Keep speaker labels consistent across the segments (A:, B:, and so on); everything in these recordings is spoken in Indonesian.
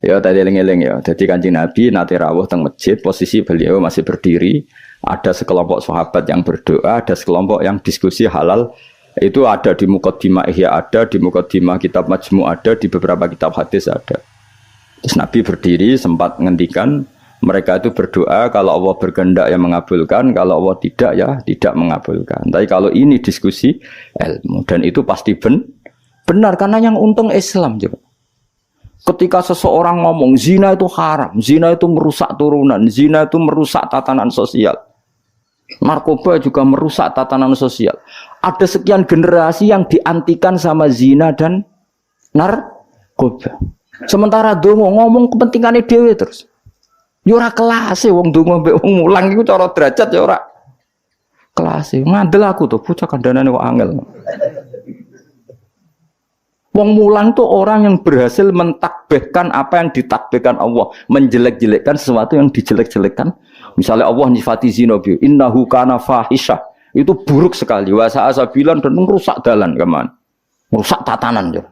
A: Ya tadi eling-eling ya. Jadi Kanjeng Nabi nate rawuh teng masjid, posisi beliau masih berdiri. Ada sekelompok sahabat yang berdoa, ada sekelompok yang diskusi halal. Itu ada di Muqaddimah Ihya, ada di Muqaddimah Kitab Majmu', ada di beberapa kitab hadis ada. Terus Nabi berdiri sempat ngendikan mereka itu berdoa kalau Allah berkehendak yang mengabulkan, kalau Allah tidak ya tidak mengabulkan. Tapi kalau ini diskusi ilmu dan itu pasti benar karena yang untung Islam juga. Ketika seseorang ngomong zina itu haram, zina itu merusak turunan, zina itu merusak tatanan sosial. Narkoba juga merusak tatanan sosial. Ada sekian generasi yang diantikan sama zina dan narkoba. Sementara dongo ngomong kepentingannya dewe terus. Ya ora kelas e wong dongo mbek wong mulang iku cara derajat ya ora kelas e. Ngandel aku tuh bocah kandhanane kok angel. Wong mulang tuh orang yang berhasil mentakbihkan apa yang ditakbihkan Allah, menjelek-jelekkan sesuatu yang dijelek-jelekkan. Misalnya Allah nyifati zina bi innahu kana fahisyah. Itu buruk sekali. Wa sa'asabilan dan merusak dalan keman. Merusak tatanan ya.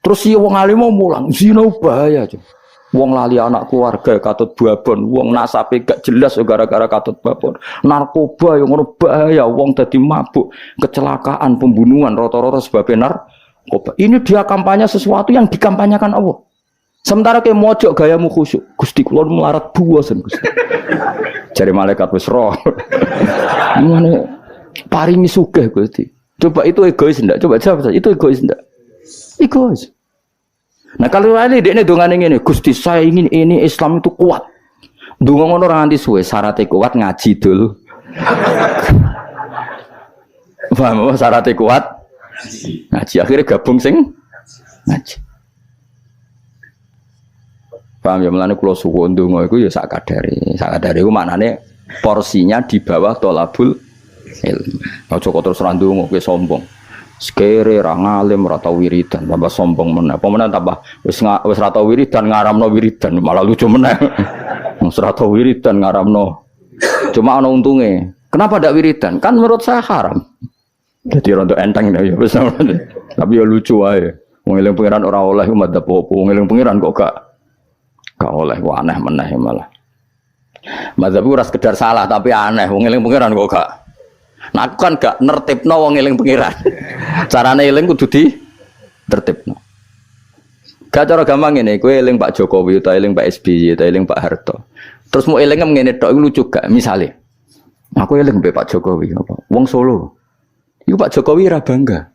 A: Terus si wong alim mau mulang, zina bahaya aja. Wong lali anak keluarga katut babon, wong nasabe gak jelas gara-gara katut babon. Narkoba yang ngono bahaya, wong dadi mabuk, kecelakaan, pembunuhan rata-rata sebabnya narkoba. Ini dia kampanye sesuatu yang dikampanyekan Allah. Sementara kayak mojok gayamu khusyuk, Gusti kula melarat buasen Gusti. Jare malaikat wis roh. Ngene paringi sugih Gusti. Coba itu egois ndak? Coba jawab saja, itu egois ndak? Egois. Nah kalau ini dekne dongane ngene, Gusti saya ingin ini Islam itu kuat. Donga ngono ora nganti suwe, syaratnya kuat ngaji dulu. Paham syaratnya kuat? Ngaji akhirnya gabung sing ngaji. Paham ya mulane kula suwun donga iku ya sak kadare. Sak kadare iku maknane porsinya di bawah thalabul ilmu. Aja kok terus ra ndonga kowe sombong. Sekere ra ngalim ora tau wiridan, tambah sombong meneh. Apa meneh tambah wis ra tau wiridan ngaramno wiridan, malah lucu meneh. Wis ra tau wiridan ngaramno. Cuma ana untunge. Kenapa ndak wiridan? Kan menurut saya haram. Jadi rontok enteng ya wis. Tapi ya lucu ae. Wong eling pangeran ora oleh madzhab apa, wong eling pangeran kok gak oleh, kok aneh meneh malah. Madzhab ora sekedar salah tapi aneh, wong eling pangeran kok gak. Nah aku kan gak nertibno wong eling pangeran. Carane eling kudu di tertibno. Gak cara gampang ngene, kowe eling Pak Jokowi utawa eling Pak SBY utawa eling Pak Harto. Terus mau eling ngene tok iku lucu gak? Misale aku eling mbek Pak Jokowi apa? Wong Solo. Iku Pak Jokowi ora bangga.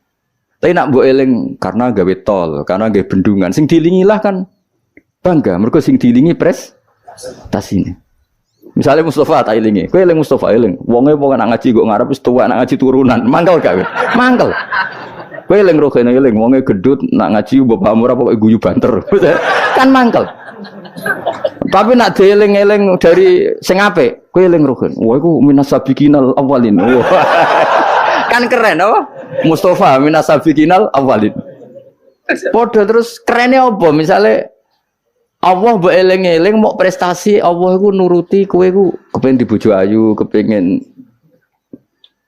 A: Tapi nak mbok eling karena gawe tol, karena gawe bendungan, sing dilingilah kan bangga. Mergo sing dilingi prestasinya. Misalnya Mustafa tak ilingi, kowe eling Mustafa eling. Wonge wong nak ngaji kok ngarep wis tuwa nak ngaji turunan. Mangkel gak kowe? Mangkel. Kowe eling rohene eling wonge gedut nak ngaji bapak murah pokoke guyu banter. Kan mangkel. Tapi nak dieling-eling dari sing apik, kowe eling rohen. Wah iku minasabiqinal awalin. Kan keren apa? Mustafa minasabiqinal awalin. Padha terus kerene apa? Misale Allah mbok eling-eling mau prestasi Allah iku nuruti kowe iku kepengin dibojo ayu, kepengin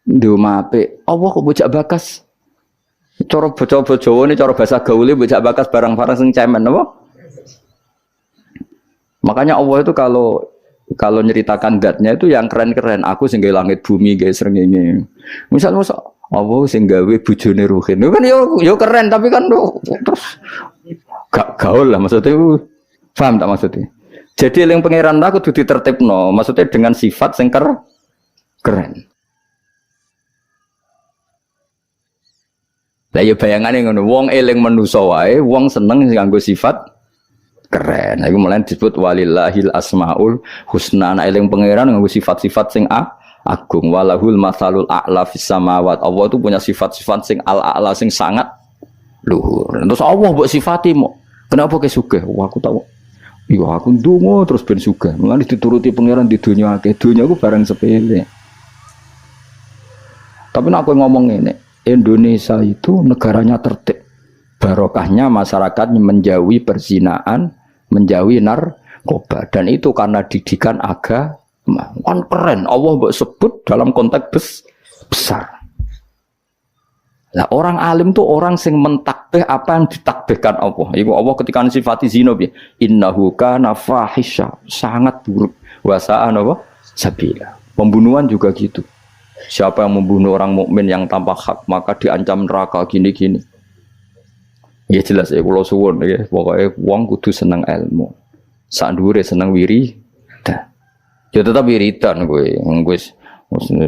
A: ndoma apik. Allah kok bojak bakas. Cara bocah-bocah Jawa ini cara bahasa gaule bojak bakas barang-barang sing cemen apa? Makanya Allah itu kalau nyeritakan zatnya itu yang keren-keren. Aku sing gawe langit bumi, gawe srengenge. Misalnya Allah sing gawe bojone Ruhin. Itu kan yo keren tapi kan terus gak gaul lah maksudnya. Paham tak maksudnya? Jadi yang pangeran aku kudu ditertibno, maksudnya dengan sifat sing keren. Lah ya bayangane ngono, wong eling manusa wae, wong seneng sing nganggo sifat keren. Iku mulai disebut walillahil asmaul husna. Ana eling pangeran nganggo sifat-sifat sing agung. Walahul matsalul a'la fis samawat. Allah itu punya sifat-sifat sing al-a'la sing sangat luhur. Terus Allah mbok sifati mo. Kenapa ke sugih? Wah aku tahu. Iya aku ndonga terus ben sugih. Mulane dituruti pangeran di dunya akeh. Dunya ku barang sepele. Tapi nek aku ngomong ini, Indonesia itu negaranya tertib. Barokahnya masyarakat menjauhi perzinaan, menjauhi narkoba dan itu karena didikan agama. Kan keren Allah mbok sebut dalam konteks besar. Nah, orang alim tuh orang sing mentakbih apa yang ditakbihkan Allah. Iku Allah ketika sifati zina piye? Innahu kana fahisha, sangat buruk. Wa sa'a apa? Sabila. Pembunuhan juga gitu. Siapa yang membunuh orang mukmin yang tanpa hak maka diancam neraka gini-gini. Ya jelas ya kula suwun ya, pokoke wong kudu seneng ilmu. Sak dhuwure seneng wiridan. Ya tetap wiridan kowe. Wis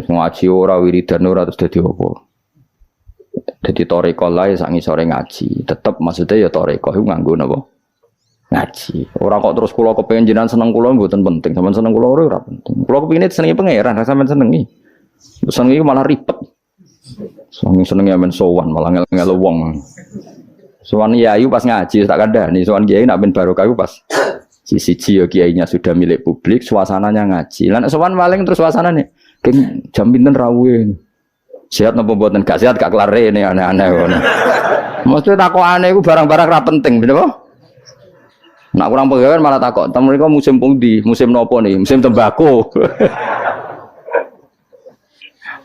A: ngaji ora wiridan ora terus dadi apa. Dadi toreko lae sak ngisore ngaji. Tetep maksudnya ya toreko iku nganggo napa? Ngaji. Ora kok terus kula kepengin jenengan seneng kula mboten penting. Sampeyan seneng kula ora penting. Kula kepengine senengi pangeran, sampeyan senengi. Senengi malah ribet. Senengi men sowan malah ngel-ngel wong. Sowan yayu pas ngaji tak kandhani, sowan kiai nak ben barokah iku pas siji ya kiainya sudah milik publik, suasananya ngaji. Lan sowan paling terus suasanane geng jam pinten rawuh. Sehat napa mboten? Gak sehat gak kelar rene aneh-aneh ngono. Mesti takokane iku barang-barang ra penting, bener apa? Nak kurang pegawai malah takok, "Tem mriko musim pundi? Musim nopo nih? Musim tembakau."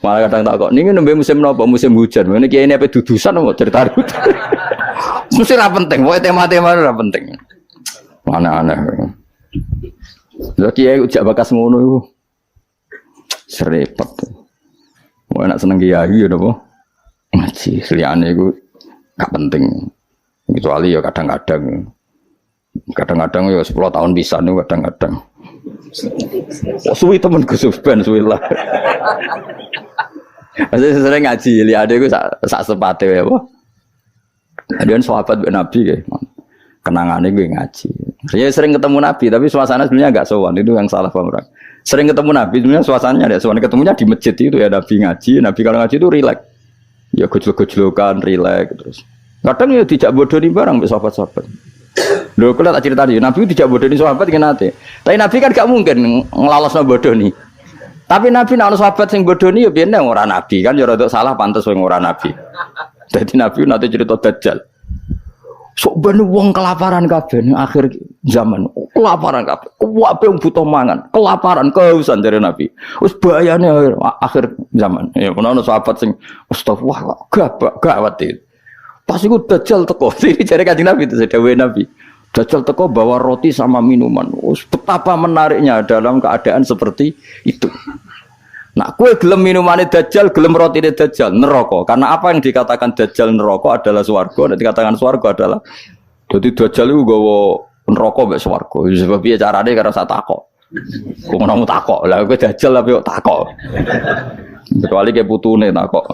A: Malah kadang takok, "Niki nembe musim nopo? Musim hujan." Ngene kiai ini apa dudusan mau cerita rut. Mesti ra penting, pokoke tema-tema ra penting. Aneh-aneh. Lha kiai ujak bakas ngono iku. Serepet. Mau enak seneng kiai ya napa? Ngaji, liyane iku gak penting. Kecuali ya kadang-kadang ya 10 tahun bisa nih kadang-kadang. Suwi temen Gus Ben suwi lah. Masih sering ngaji, lihat iku sak sepate ya apa? Adian sahabat Nabi kayak kenangannya gue ngaji. Saya sering ketemu Nabi, tapi suasana sebenarnya agak sowan. Itu yang salah paham orang. Sering ketemu Nabi, sebenarnya suasananya ada sowan. Ketemunya di masjid itu ya Nabi ngaji. Nabi kalau ngaji itu rileks. Ya gojlok-gojlokan, rileks terus. Kadang ya tidak bodoh nih barang sahabat-sahabat. Loh, kalau tak cerita nih, Nabi tidak bodoh nih sahabat kan nanti. Tapi Nabi kan gak mungkin ngelalos bodoh nih. Tapi Nabi nak sahabat yang bodoh nih ya biar orang Nabi kan. Ya rodok salah pantas orang Nabi. Jadi Nabi nanti cerita Dajjal. Sok ben wong kelaparan kabeh ning akhir zaman. Kelaparan kabeh. Kuwabe wong butuh mangan, kelaparan, kehausan dari Nabi. Wis bahayane akhir zaman. Ya ono sahabat sing astagfirullah gawat itu. Pas iku Dajjal teko. Iki jare Kanjeng Nabi itu dawuhe Nabi. Dajjal teko bawa roti sama minuman. Wis betapa menariknya dalam keadaan seperti itu. Nah, kue gelem minumane Dajjal, gelem rotine Dajjal, neraka. Karena apa yang dikatakan Dajjal neraka adalah swarga, dan dikatakan swarga adalah dadi Dajjal iku nggawa neraka mek swarga. Sebab piye carane karo sak takok. Kok ngono takok. Lah kowe Dajjal apa kok takok. Kecuali ke putune takok.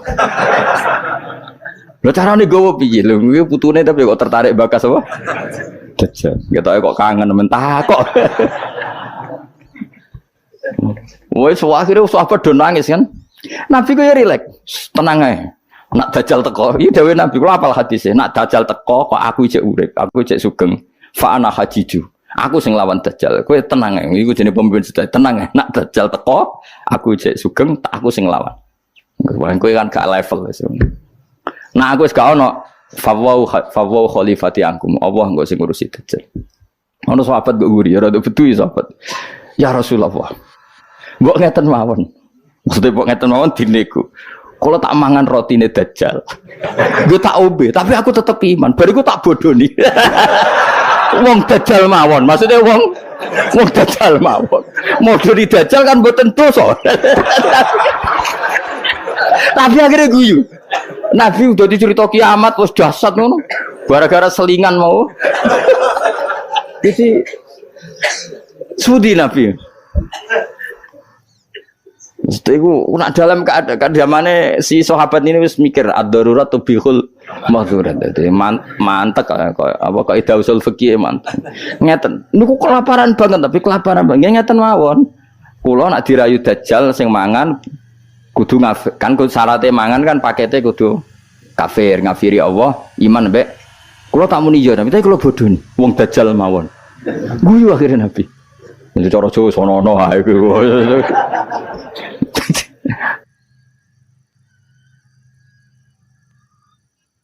A: Lah carane nggawa piye? Lho kuwi putune tapi kok tertarik bakas apa? Dajjal. Ketoke kok kangen men takok. Wes akhirnya sahabat do nangis kan. Nabi ku ya rileks, tenang ae. Nak Dajjal teko, iki dawuh Nabi kula apal hadise. Nak Dajjal teko kok aku cek urip, aku cek sugeng. Fa ana hajiju. Aku sing lawan Dajjal. Kowe tenang ae. Iku jenenge pemimpin sedaya. Tenang ae. Nak Dajjal teko, aku cek sugeng, aku sing lawan. Kowe kan gak level wis. Nah aku wis gak ono fawau khalifati angkum. Allah engko sing ngurusi Dajjal. Ono sahabat mbok nguri ya rada betu sahabat. Ya Rasulullah. Mbok ngeten mawon. Maksudnya mbok ngeten mawon dinego. Kalau tak mangan rotine Dajjal. Gue tak obe, tapi aku tetep iman. Bariku tak bodoni. Wong Dajjal mawon. Maksudnya wong Dajjal mawon. Modoni Dajjal kan mboten dosa. Tapi akhirnya guyu. Nabi udah dicerita kiamat wis dahsyat ngono. Gara-gara selingan mau. Jadi sudi Nabi. Iku nak dalam keadaan zamane si sahabat ini wis mikir ad-darurat tubihul mahzurat. Dadi mantek apa kaidah usul fikih mantek. Ngeten, niku kelaparan banget tapi kelaparan banget ngeten mawon. Kula nak dirayu Dajjal sing mangan kudu kan syaratnya mangan kan pakete kudu kafir, ngafiri Allah, iman mbek. Kula tak muni yo tapi kula bodho wong Dajjal mawon. Guyu akhirnya Nabi. Itu cara Jawa sono-ono ae iku.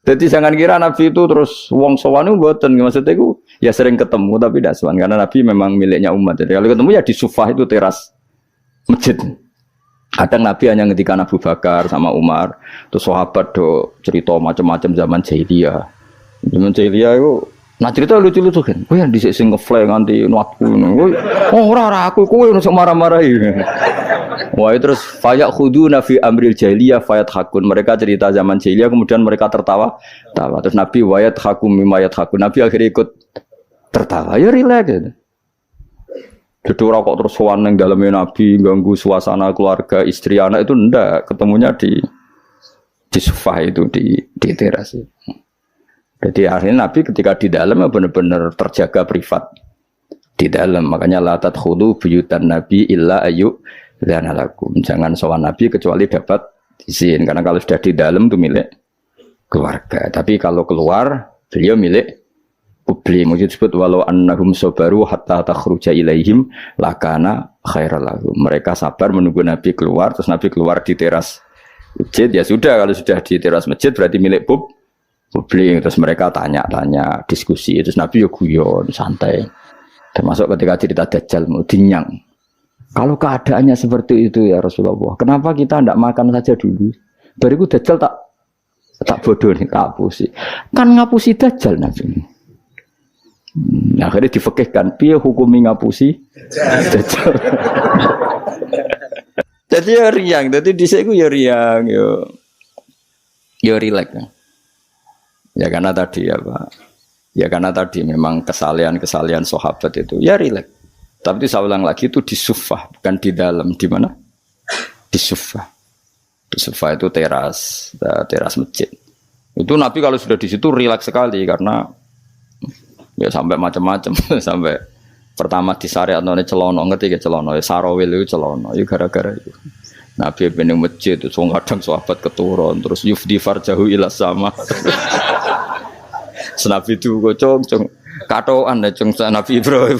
A: Jadi jangan kira Nabi itu terus wong sowan itu mboten, maksudnya itu ya sering ketemu tapi tidak sowan karena Nabi memang miliknya umat. Jadi kalau ketemu ya di sufah itu teras masjid. Kadang Nabi hanya ngendikan Abu Bakar sama Umar, terus sahabat do cerita macam-macam zaman jahiliyah. Zaman jahiliyah itu, nah cerita lucu-lucu kan. Kowe yang dhisik sing ngefly nganti nuatku ngono. Oh ora aku kowe sing marah-marahi. Wah terus fayak khuduna fi amril jahiliyah fayat hakun. Mereka cerita zaman jahiliyah kemudian mereka tertawa. Terus Nabi wayat hakum mimayat hakun. Nabi akhirnya ikut tertawa. Ya rileks gitu. Jadi orang kok terus sowan nang dalamnya Nabi ganggu suasana keluarga istri anak itu ndak, ketemunya di sofa itu di teras. Jadi akhirnya Nabi ketika di dalam benar-benar terjaga privat di dalam, makanya la tadkhulu buyutan Nabi illa ayu dan alakum. Jangan sowan Nabi kecuali dapat izin, karena kalau sudah di dalam itu milik keluarga. Tapi kalau keluar beliau milik publik. Mungkin disebut walau annahum sabaru hatta takhruja ilaihim lakana khairal lahum. Mereka sabar menunggu Nabi keluar, terus Nabi keluar di teras masjid, ya sudah, kalau sudah di teras masjid berarti milik publik. Terus mereka tanya-tanya, diskusi, terus Nabi ya guyon, santai. Termasuk ketika cerita Dajjal mau dinyang. Kalau keadaannya seperti itu ya Rasulullah, kenapa kita tidak makan saja dulu? Bariku Dajjal tak bodoh nih, ngapusi. Kan ngapusi Dajjal Nabi. Nah, akhirnya difekihkan, piye hukumi ngapusi Dajjal. Jadi ya riang, jadi dhisik ku ya riang, yo rileks. Ya karena tadi ya Pak. Ya karena tadi memang kesalahan sahabat itu ya rileks. Tapi saya ulang lagi itu di sufah, bukan di dalam. Di mana? Di sufah. Di sufah itu teras masjid. Itu Nabi kalau sudah di situ rileks sekali karena ya sampai macam-macam sampai pertama di syariat none celono ngerti ke celono ya sarawil itu celono itu gara-gara itu Nabi bening masjid itu kadang sahabat keturun terus yufdi farjahu ila sama Nabi itu kocong katoan ya cung Nabi Ibrahim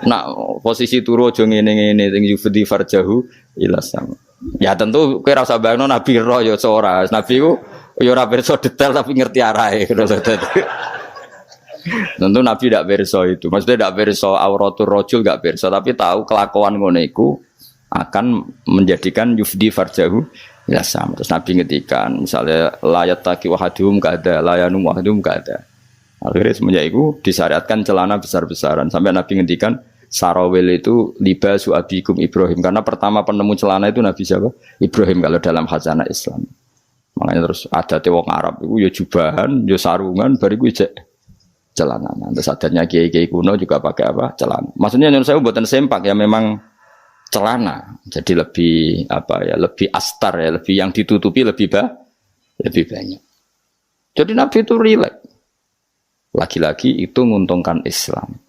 A: nak posisi turu aja ngene-ngene sing yufdi farjahu ila sama ya tentu kowe ora usah bayangno Nabi roh ya ora Nabi ku ya ora pirsa detail tapi ngerti arahe tentu Nabi tidak berso itu, maksudnya tidak berso auratul rojul tidak berso, tapi tahu kelakuan ngono iku akan menjadikan yufdi farjahu ya sama. Terus Nabi ngetikan, misalnya layat taki wahadum gak ada, layanum wahadum gak ada. Akhirnya semenjak itu disyariatkan celana besar-besaran sampai Nabi ngetikan sarawil itu libasu abikum Ibrahim karena pertama penemu celana itu Nabi siapa? Ibrahim kalau dalam khazanah Islam. Makanya terus ada wong Arab itu ya jubahan, ya sarungan, bariku ijek celana. Nanti sadarnya kiai-kiai kuno juga pakai apa? Celana. Maksudnya menurut saya buatan sempak ya memang celana. Jadi lebih apa ya? Lebih astar ya, lebih yang ditutupi lebih banyak. Jadi Nabi itu rileks. Lagi-lagi itu menguntungkan Islam.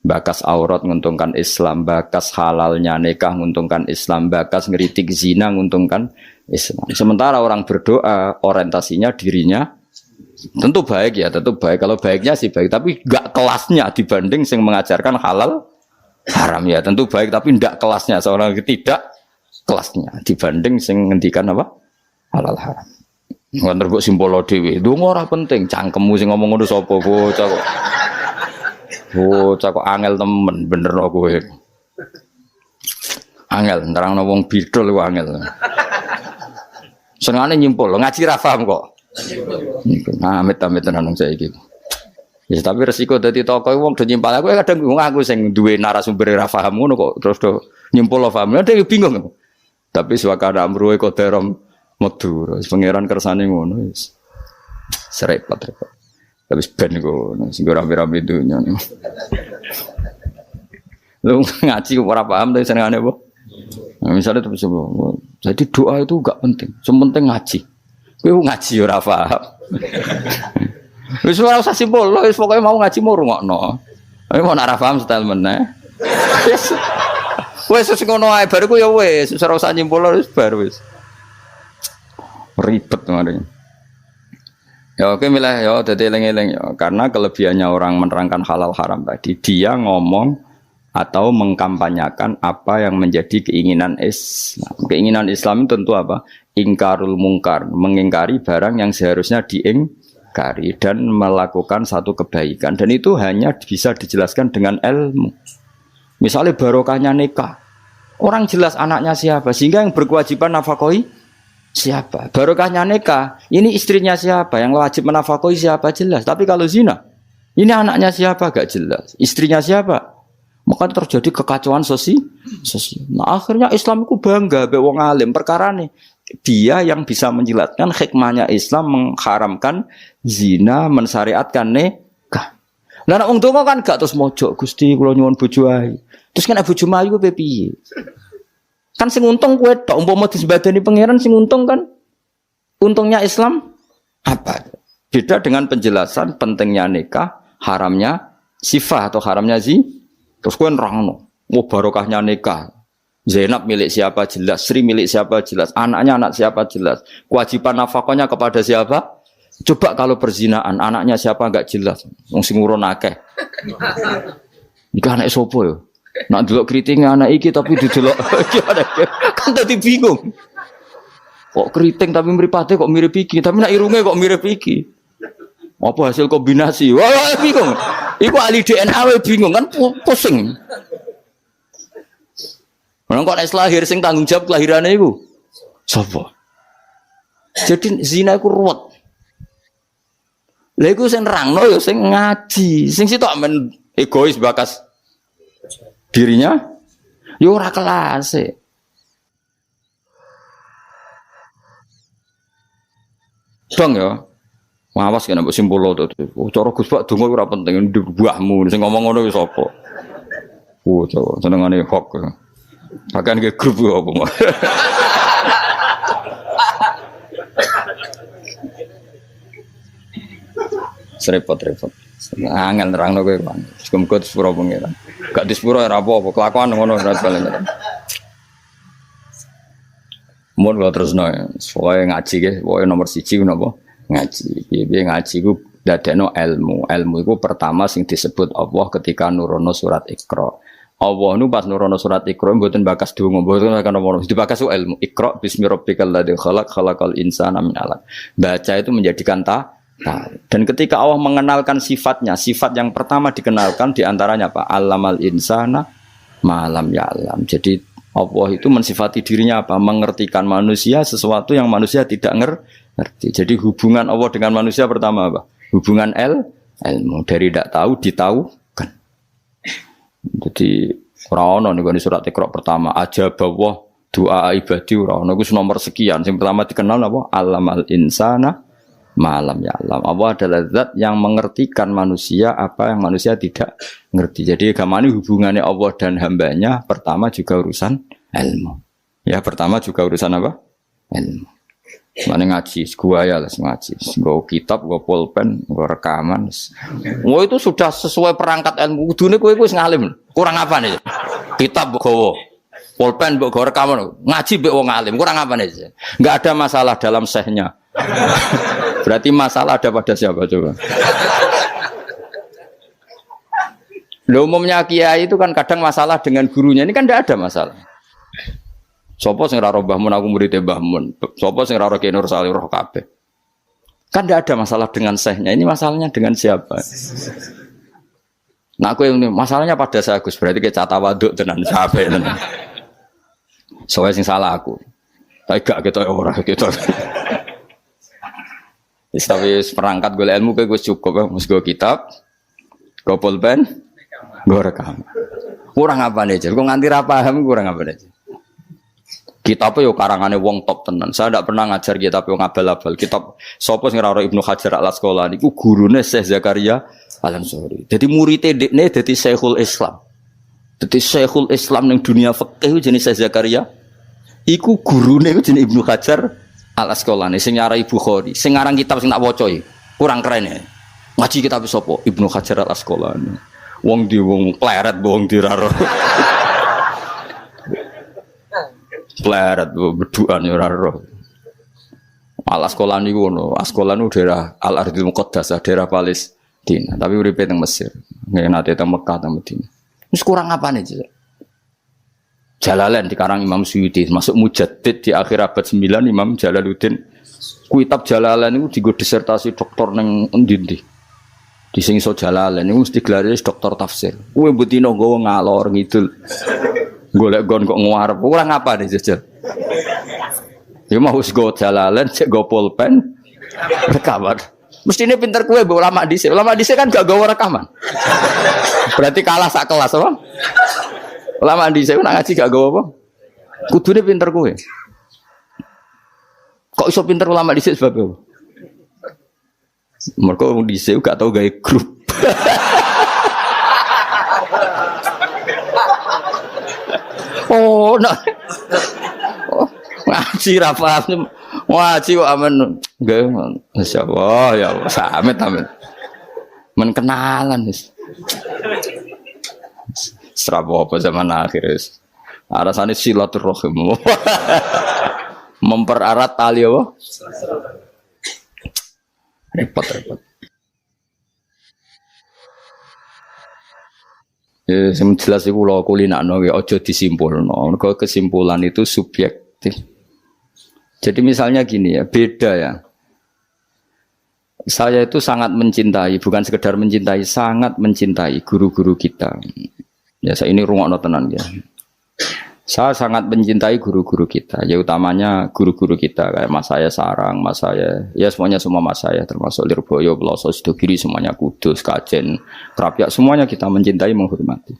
A: Bakas aurat menguntungkan Islam, bakas halalnya nikah menguntungkan Islam, bakas ngeritik zina menguntungkan Islam. Sementara orang berdoa orientasinya dirinya tentu baik ya, tentu baik. Kalau baiknya sih baik, tapi enggak kelasnya dibanding yang mengajarkan halal haram ya. Tentu baik, tapi enggak kelasnya seorang tidak kelasnya dibanding yang ngendikan apa halal haram. Nggak terbuk simbolo dewi. Itu ora penting. Cangkemmu sing ngomong ngono sapa bocah kok. Bocah kok angel temen bener kok kowe. Angel nerangno wong bidol kok angel. Senengane nyimpul, ngaji ra paham kok. Nah, amit-amit tenan saya iki. Ya tapi resiko dadi tokoh wong do nyimpal aku kadang aku sing duwe narasumber ra paham ngono kok terus do nyimpul lo paham. Ada bingung. Tapi suwakana amruhe koderom medu. Pangeran kersane ngono wis. Serepot-repot. Tapi ben ngono sing ora rame-rame dunya. Lu ngaji ora paham tapi senengane apa? Nah, misalnya terus jadi doa itu enggak penting. Sementing ngaji. Kowe ngaji ora paham. Wis ora usah simpul, wis pokoke mau ngaji mau rungokno. Tapi mau ora paham style meneh. Wis ngono ae bar ku ya wis, ora usah nyimpul wis bar wis. Ribet kemarin. Ya oke milih ya dadi eling-eling ya karena kelebihannya orang menerangkan halal haram tadi dia ngomong atau mengkampanyakan apa yang menjadi keinginan Islam. Keinginan Islam itu tentu apa? Ingkarul mungkar, mengingkari barang yang seharusnya diingkari dan melakukan satu kebaikan. Dan itu hanya bisa dijelaskan dengan ilmu. Misalnya barokahnya nikah. Orang jelas anaknya siapa, sehingga yang berkewajiban nafkahi siapa. Barokahnya nikah, ini istrinya siapa, yang wajib menafkahi siapa jelas. Tapi kalau zina, ini anaknya siapa gak jelas, istrinya siapa. Maka terjadi kekacauan sosial. Nah, akhirnya Islam itu bangga be wong alim perkara nih. Dia yang bisa menjelaskan hikmahnya Islam mengharamkan zina, mensyariatkan nikah. Lah nek wong donga kan gak terus mojo Gusti kula nyuwun bojo ae. Terus kan bojo ayu ku piye? Kan sing untung kowe tok umpama disembadani pangeran sing untung kan. Untungnya Islam apa? Beda dengan penjelasan pentingnya nikah, haramnya sifah atau haramnya terus kowe nerangno. Mau barokahnya nikah. Zainab milik siapa jelas, Sri milik siapa jelas, anaknya anak siapa jelas, kewajiban nafkahnya kepada siapa? Coba kalau perzinaan, anaknya siapa enggak jelas, wong sing urun akeh. Iki anake sapa ya? Nak delok kriting anak iki tapi didelok kan dadi bingung. Kok kriting tapi mripate kok mirip iki, tapi nak irunge kok mirip iki. Apa hasil kombinasi? Wah, bingung. Iku ahli DNA we bingung kan pusing. Orang kok nek lahir sing tanggung jawab kelahirane iku sapa? Jadi zina iku ruwet. Lha iku sing nerangno ya sing ngaji, sing sitok men egois bakas dirinya ya ora kelas. Bang ya. Awas kena mbok simpul to. Cara Gus Pak donga ora penting buahmu sing ngomong ngono wis apa. Senengane hok. Akan ke grup apa. Repot-repot. Angel nerangno kowe kan. Muga disepuro pengiran. Gak disepuro ora apa-apa, kelakuan ngono ora balen. Mun lho terusno. Soale ngaji ge, pokoke nomor 1 napa? Ngaji. Piye ngaji ku dadekno ilmu. Ilmu iku pertama sing disebut Allah ketika nurono surat Iqra. Allah nu pas nurono surat Iqra mboten bakas donga, mboten kan nomor dibakas ilmu. Iqra bismi rabbikal ladzi khalaq khalaqal insana min 'alaq. Baca itu menjadikan dan ketika Allah mengenalkan sifatnya, sifat yang pertama dikenalkan diantaranya apa? Allamal insana malam ya'lam. Jadi Allah itu mensifati dirinya apa? Mengertikan manusia sesuatu yang manusia tidak ngerti. Jadi hubungan Allah dengan manusia pertama apa? Hubungan ilmu. Dari tidak tahu ditahukan. Jadi ora ono niku surat Iqra pertama aja bawah doa ibadi ora ono iku nomor sekian. Yang pertama dikenal apa? Allamal insana malam ya alam. Allah adalah zat yang mengertikan manusia apa yang manusia tidak ngerti. Jadi agama ini hubungannya Allah dan hambanya pertama juga urusan ilmu. Ya pertama juga urusan apa? Ilmu. Mana ngaji, gua ya lah ngaji. Gua kitab, gua pulpen, gua rekaman. Wah itu sudah sesuai perangkat ilmu. Kudune kowe wis ngalim. Kurang apa nih? Kitab gowo, pulpen mbok gowo rekaman. Ngaji mbek wong alim. Kurang apa nih? Enggak ada masalah dalam sehnya. Berarti masalah ada pada siapa coba? Loh, umumnya kiai itu kan kadang masalah dengan gurunya. Ini kan tidak ada masalah. Sopo sing raro Mbah Mun aku murid Mbah Mun. Sopo sing raro Ki Nur Salih roh kabeh. Kan tidak ada masalah dengan sehnya. Ini masalahnya dengan siapa? Nah aku yang ini masalahnya pada saya Gus. Berarti kayak cata waduk tenan sampai tenan. Soalnya sing salah aku. Tapi gak kita orang kita. Tapi perangkat gue ilmu kayak gue cukup ya. Mus gue kitab, gue pulpen, gue rekam. Kurang apa nih? Gue nganti paham kurang apa nih? Kitab yo karangane wong top tenan. Saya tidak pernah ngajar kitab yo ngabal-abal. Kitab sapa sing ora Ibnu Hajar Al-Asqalani niku gurune Syekh Zakaria Al-Ansori. Dadi murid-e dekne dadi Syekhul Islam. Dadi Syekhul Islam ning dunia fikih jenenge Syekh Zakaria. Iku gurune iku jenenge Ibnu Hajar Al-Asqalani sing nyarai Bukhari. Sing ngarang kitab sing tak waca iki. Kurang keren ya. Ngaji kitab sapa? Ibnu Hajar Al-Asqalani. Wong di wong pleret wong diraro. Pleret berduaan ya ora roh. Al-Asqalani ngono, Asqalani daerah Al-Ardhil Muqaddasah, daerah Palestina, tapi uripe teng Mesir. Nggih nate teng Mekah teng Madinah. Wis kurang apane, Cek? Jalalain dikarang Imam Suyuti, masuk mujaddid di akhir abad 9 Imam Jalaluddin. Kitab Jalalain niku dienggo disertasi doktor ning endi-endi. Di sing iso Jalalain niku mesti gelare doktor tafsir. Kowe mbutino nggawa ngalor ngidul. Golek gon kok ngarep. Kurang apa nih jajal? Ya mau go jalalan, cek go pulpen, rekaman. Mesti ini pinter kue bawa ulama dhisik. Ulama dhisik kan gak gawa rekaman. Berarti kalah sak kelas apa? Ulama dhisik nak ngaji gak gawa apa? Kudune pinter kue. Kok iso pinter ulama dhisik sebab apa? Mereka wong dhisik gak tau gawe grup. Oh, nak. Oh, ngaji ra paham. Ngaji kok amen. Nggih, masyaallah ya Allah, samit amin. Men kenalan wis. Serabo apa zaman akhir wis. Arasane silaturahim. Mempererat tali apa? Repot. Ya, yang jelas itu kalau kulinakno ya ojo disimpulno. Mergo kesimpulan itu subjektif. Jadi misalnya gini ya, beda ya. Saya itu sangat mencintai, bukan sekedar mencintai, sangat mencintai guru-guru kita. Ya, saya ini rungokno tenan ya. Saya sangat mencintai guru-guru kita, ya utamanya guru-guru kita kayak Mas saya Sarang, Mas saya, ya semuanya semua Mas saya termasuk Lirboyo, Bloso, Sidogiri, semuanya Kudus, Kajen, Krapyak, semuanya kita mencintai, menghormati.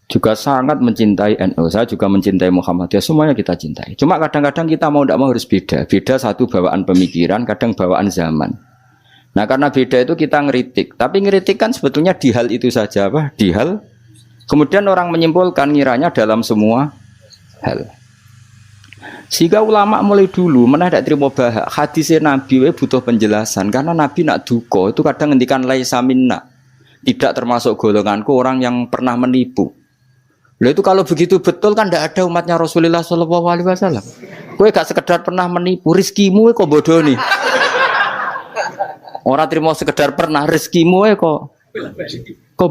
A: Juga sangat mencintai NU, saya juga mencintai Muhammadiyah, semuanya kita cintai. Cuma kadang-kadang kita mau tidak mau harus beda, beda satu bawaan pemikiran, kadang bawaan zaman. Nah karena beda itu kita ngeritik, tapi ngeritik kan sebetulnya di hal itu saja, apa? Di hal. Kemudian orang menyimpulkan ngiranya dalam semua hal. Sehingga ulama mulai dulu mana tidak terima bahak hadisnya Nabi butuh penjelasan karena Nabi nak duko itu kadang ngendikan laisa minna, tidak termasuk golonganku orang yang pernah menipu. Lalu itu kalau begitu betul kan tidak ada umatnya Rasulullah SAW. Kowe gak sekedar pernah menipu, rizkimu kok bodoh nih. Orang terima sekedar pernah, rizkimu kok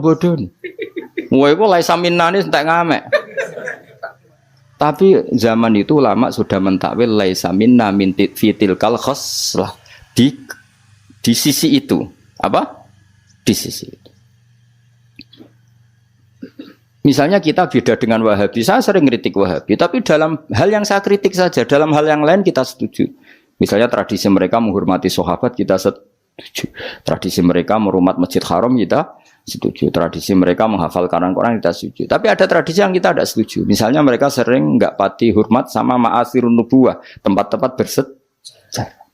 A: bodoh nih. Wah, itu laisa minna ini entek ngamek. Tapi zaman itu ulama sudah mentakwil laisa minna min fitil kal khoslah di sisi itu. Apa? Di sisi itu. Misalnya kita beda dengan Wahabi. Saya sering kritik Wahabi, tapi dalam hal yang saya kritik saja, dalam hal yang lain kita setuju. Misalnya tradisi mereka menghormati sahabat kita setuju. Tradisi mereka merumah Masjid Haram kita setuju. Tradisi mereka menghafal Quran kita setuju. Tapi ada tradisi yang kita tidak setuju. Misalnya mereka sering enggak pati hormat sama ma'asirun nubuwah, tempat-tempat bersejarah.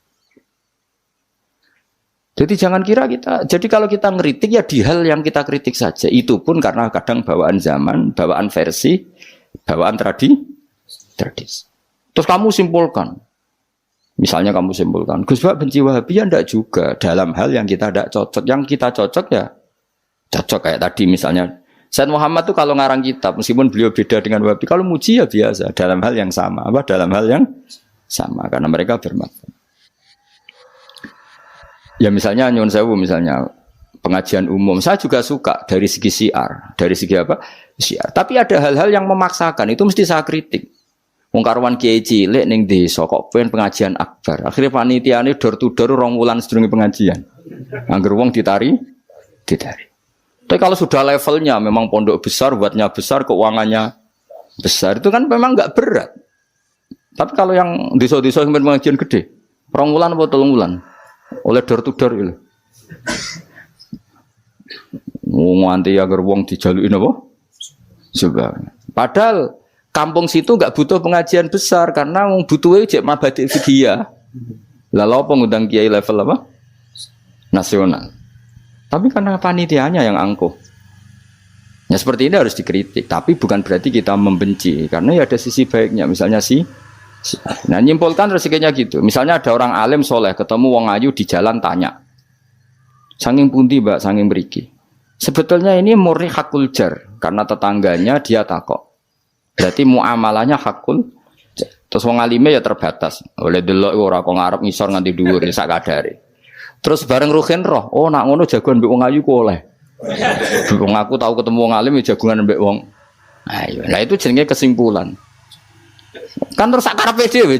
A: Jadi jangan kira kita. Jadi kalau kita ngeritik ya di hal yang kita kritik saja. Itu pun karena kadang bawaan zaman, bawaan versi, bawaan tradisi. Terus kamu simpulkan. Misalnya kamu simpulkan, Gus Bak benci Wahabi ya enggak juga. Dalam hal yang kita tidak cocok. Yang kita cocok ya cocok kayak tadi misalnya Said Muhammad tuh kalau ngarang kitab meskipun beliau beda dengan Wahabi, kalau muji ya biasa dalam hal yang sama, apa dalam hal yang sama karena mereka bermakna. Ya misalnya nyuwun sewu misalnya pengajian umum saya juga suka dari segi syiar, dari segi apa? Syiar. Tapi ada hal-hal yang memaksakan itu mesti saya kritik. Wong karuan kiai cilik ning desa kok pengen pengajian akbar. Akhirnya panitiane door to door 2 wulan sedurunge pengajian. Angger wong ditari. Tapi kalau sudah levelnya memang pondok besar, buatnya besar, keuangannya besar, itu kan memang enggak berat. Tapi kalau yang desa-desa yang pengajian gede, 2 wulan atau 3 wulan, oleh door to door itu. Nganti agar wong dijalukin apa? Coba. Padahal kampung situ enggak butuh pengajian besar karena wong butuhe cek mabadi fikih. Lah lha opo ngundang kiai level apa? Nasional. Tapi karena panitianya yang angkuh. Ya seperti ini harus dikritik, tapi bukan berarti kita membenci, karena ya ada sisi baiknya. Misalnya nah nyimpulkan rezekinya gitu. Misalnya ada orang alim soleh ketemu wong ayu di jalan tanya, sanging pundi mbak, sanging beriki. Sebetulnya ini murni hakul jar, karena tetangganya dia takok. Berarti muamalahnya hakul. Terus wong alime ya terbatas. Oleh delok ora kok ngarep ngisor nganti dhuwur sak kadare. Terus bareng Ruhin roh, oh nak ngono jagoan mbek wong ayu ku oleh. Wong aku tahu ketemu wong alim ya jagungan mbek wong. Ayo, nah itu jenenge kesimpulan. Kan terus sak karepe dhewe.